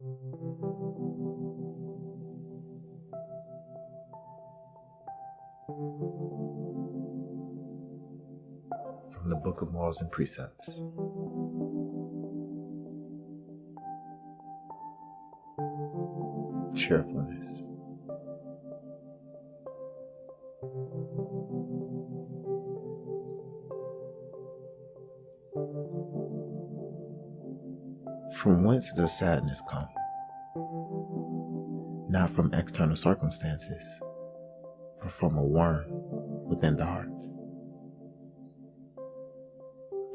From the Book of Morals and Precepts. Cheerfulness. From whence does sadness come? Not from external circumstances, but from a worm within the heart.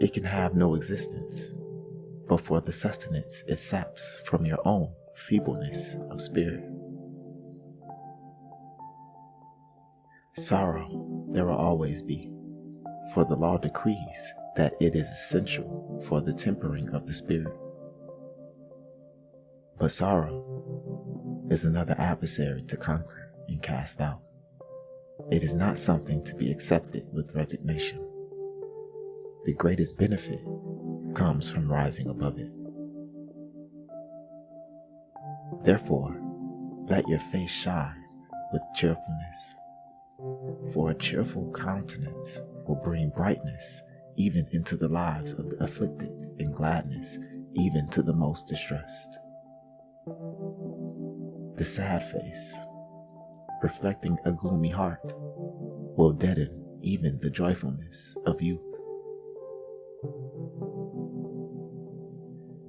It can have no existence, but for the sustenance it saps from your own feebleness of spirit. Sorrow there will always be, for the law decrees that it is essential for the tempering of the spirit. But sorrow is another adversary to conquer and cast out. It is not something to be accepted with resignation. The greatest benefit comes from rising above it. Therefore, let your face shine with cheerfulness, for a cheerful countenance will bring brightness even into the lives of the afflicted and gladness even to the most distressed. The sad face, reflecting a gloomy heart, will deaden even the joyfulness of youth.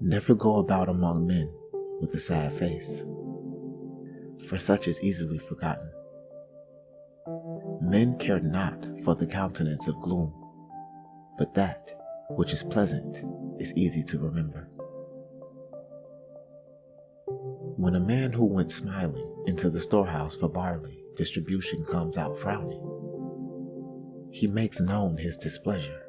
Never go about among men with a sad face, for such is easily forgotten. Men care not for the countenance of gloom, but that which is pleasant is easy to remember. When a man who went smiling into the storehouse for barley distribution comes out frowning, he makes known his displeasure,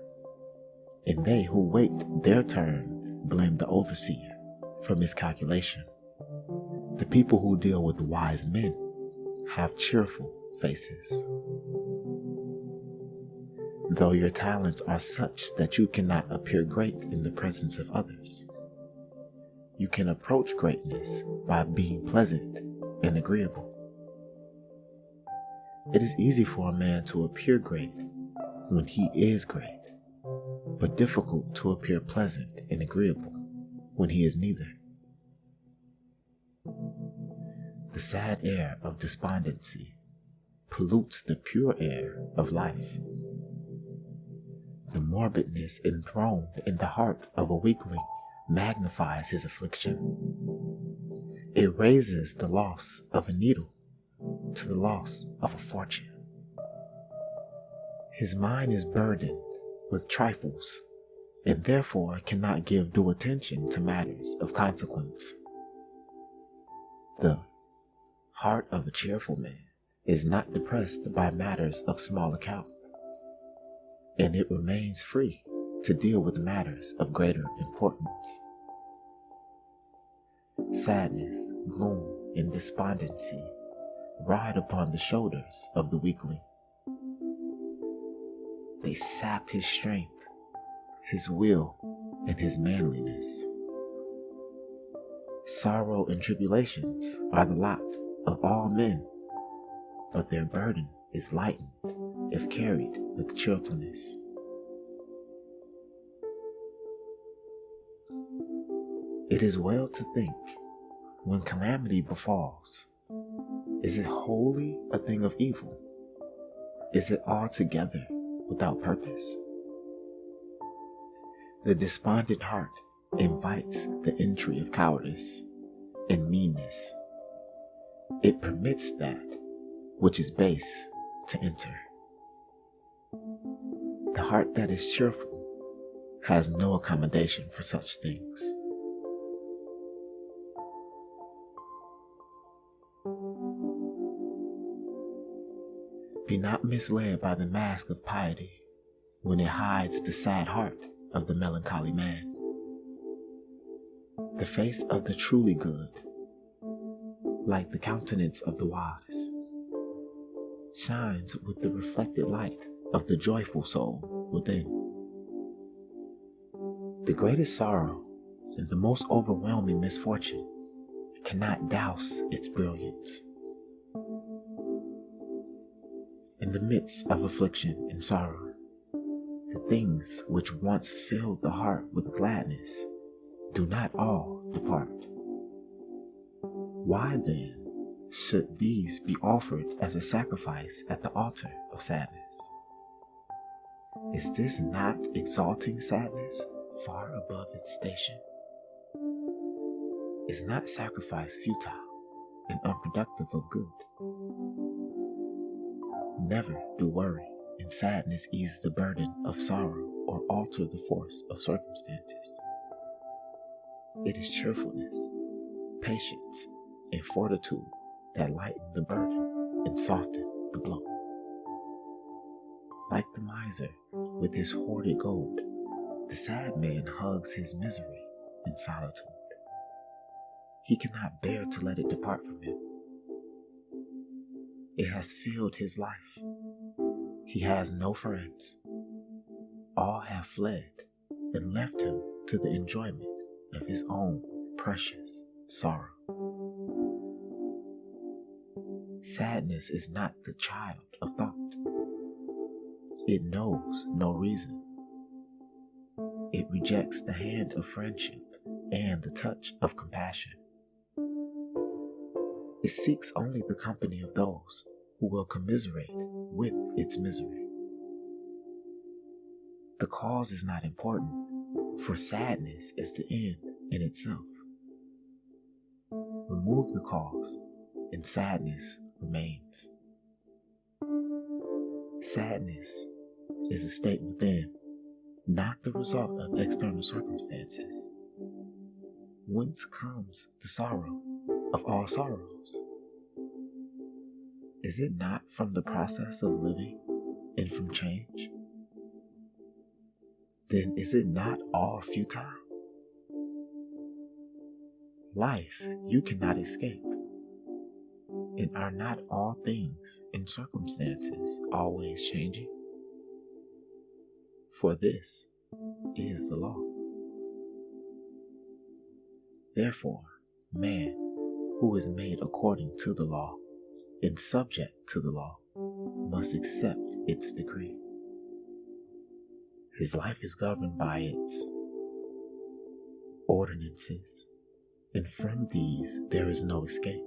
and they who wait their turn blame the overseer for miscalculation. The people who deal with wise men have cheerful faces. Though your talents are such that you cannot appear great in the presence of others, you can approach greatness by being pleasant and agreeable. It is easy for a man to appear great when he is great, but difficult to appear pleasant and agreeable when he is neither. The sad air of despondency pollutes the pure air of life. The morbidness enthroned in the heart of a weakling magnifies his affliction. It raises the loss of a needle to the loss of a fortune. His mind is burdened with trifles and therefore cannot give due attention to matters of consequence. The heart of a cheerful man is not depressed by matters of small account, and it remains free to deal with matters of greater importance. Sadness, gloom, and despondency ride upon the shoulders of the weakling. They sap his strength, his will, and his manliness. Sorrow and tribulations are the lot of all men, but their burden is lightened if carried with cheerfulness. It is well to think, when calamity befalls, is it wholly a thing of evil? Is it altogether without purpose? The despondent heart invites the entry of cowardice and meanness. It permits that which is base to enter. The heart that is cheerful has no accommodation for such things. Be not misled by the mask of piety when it hides the sad heart of the melancholy man. The face of the truly good, like the countenance of the wise, shines with the reflected light of the joyful soul within. The greatest sorrow and the most overwhelming misfortune cannot douse its brilliance. In the midst of affliction and sorrow, the things which once filled the heart with gladness do not all depart. Why then should these be offered as a sacrifice at the altar of sadness? Is this not exalting sadness far above its station? Is not sacrifice futile and unproductive of good? Never do worry and sadness ease the burden of sorrow or alter the force of circumstances. It is cheerfulness, patience, and fortitude that lighten the burden and soften the blow. Like the miser with his hoarded gold, the sad man hugs his misery in solitude. He cannot bear to let it depart from him. It has filled his life. He has no friends. All have fled and left him to the enjoyment of his own precious sorrow. Sadness is not the child of thought. It knows no reason. It rejects the hand of friendship and the touch of compassion. It seeks only the company of those who will commiserate with its misery. The cause is not important, for sadness is the end in itself. Remove the cause, and sadness remains. Sadness is a state within, not the result of external circumstances. Whence comes the sorrow of all sorrows? Is it not from the process of living and from change? Then is it not all futile? Life you cannot escape. And are not all things and circumstances always changing? For this is the law. Therefore, man who is made according to the law and subject to the law must accept its decree. His life is governed by its ordinances, and from these there is no escape.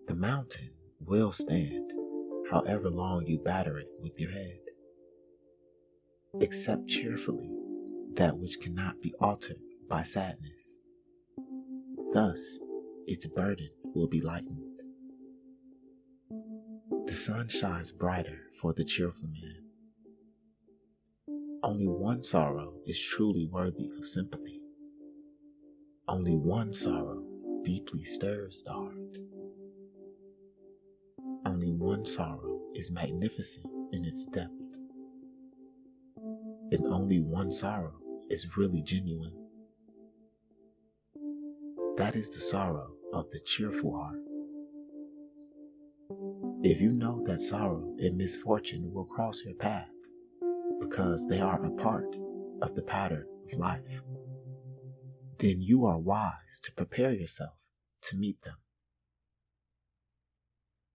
The mountain will stand, however long you batter it with your head. Accept cheerfully that which cannot be altered by sadness. Thus, its burden will be lightened. The sun shines brighter for the cheerful man. Only one sorrow is truly worthy of sympathy. Only one sorrow deeply stirs the heart. Only one sorrow is magnificent in its depth. And only one sorrow is really genuine. That is the sorrow of the cheerful heart. If you know that sorrow and misfortune will cross your path because they are a part of the pattern of life, then you are wise to prepare yourself to meet them.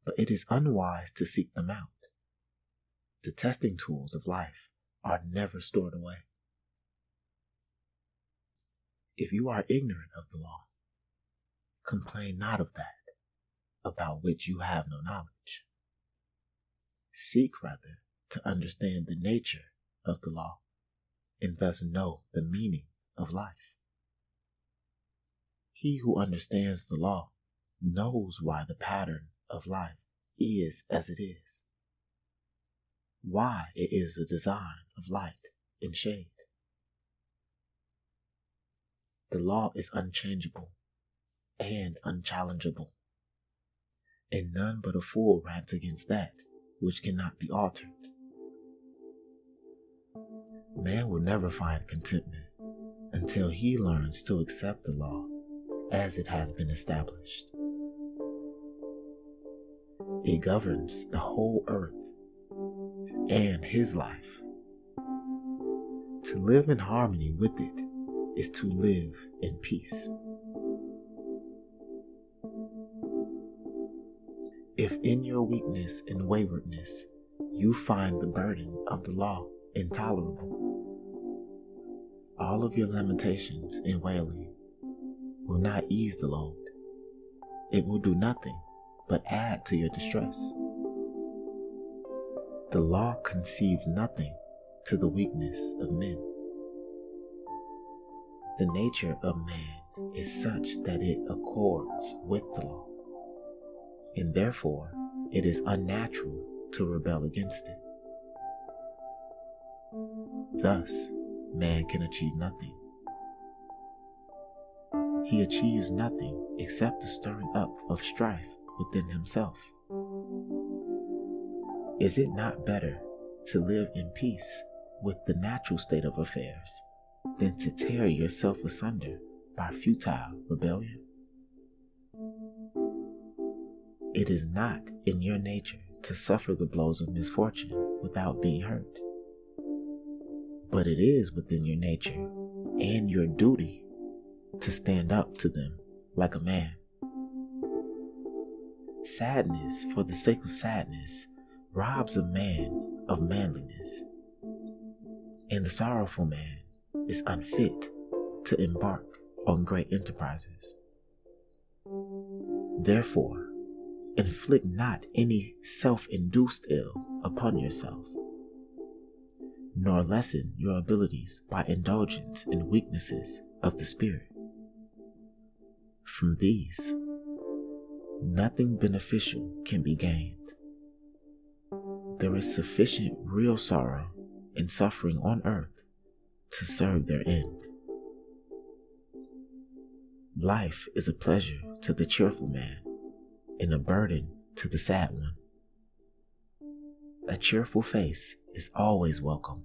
But it is unwise to seek them out. The testing tools of life are never stored away. If you are ignorant of the law, complain not of that about which you have no knowledge. Seek rather to understand the nature of the law and thus know the meaning of life. He who understands the law knows why the pattern of life is as it is, why it is the design of light and shade. The law is unchangeable and unchallengeable, and none but a fool rants against that which cannot be altered. Man will never find contentment until he learns to accept the law as it has been established. It governs the whole earth and his life. To live in harmony with it is to live in peace. in your weakness and waywardness, you find the burden of the law intolerable. All of your lamentations and wailing will not ease the load. It will do nothing but add to your distress. The law concedes nothing to the weakness of men. The nature of man is such that it accords with the law, and therefore it is unnatural to rebel against it. Thus, man can achieve nothing. He achieves nothing except the stirring up of strife within himself. Is it not better to live in peace with the natural state of affairs than to tear yourself asunder by futile rebellion? It is not in your nature to suffer the blows of misfortune without being hurt, but it is within your nature and your duty to stand up to them like a man. Sadness for the sake of sadness robs a man of manliness, and the sorrowful man is unfit to embark on great enterprises. Therefore, inflict not any self-induced ill upon yourself, nor lessen your abilities by indulgence in weaknesses of the spirit. From these, nothing beneficial can be gained. There is sufficient real sorrow and suffering on earth to serve their end. Life is a pleasure to the cheerful man and a burden to the sad one. A cheerful face is always welcome.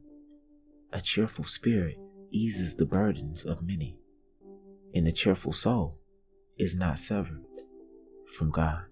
A cheerful spirit eases the burdens of many, and a cheerful soul is not severed from God.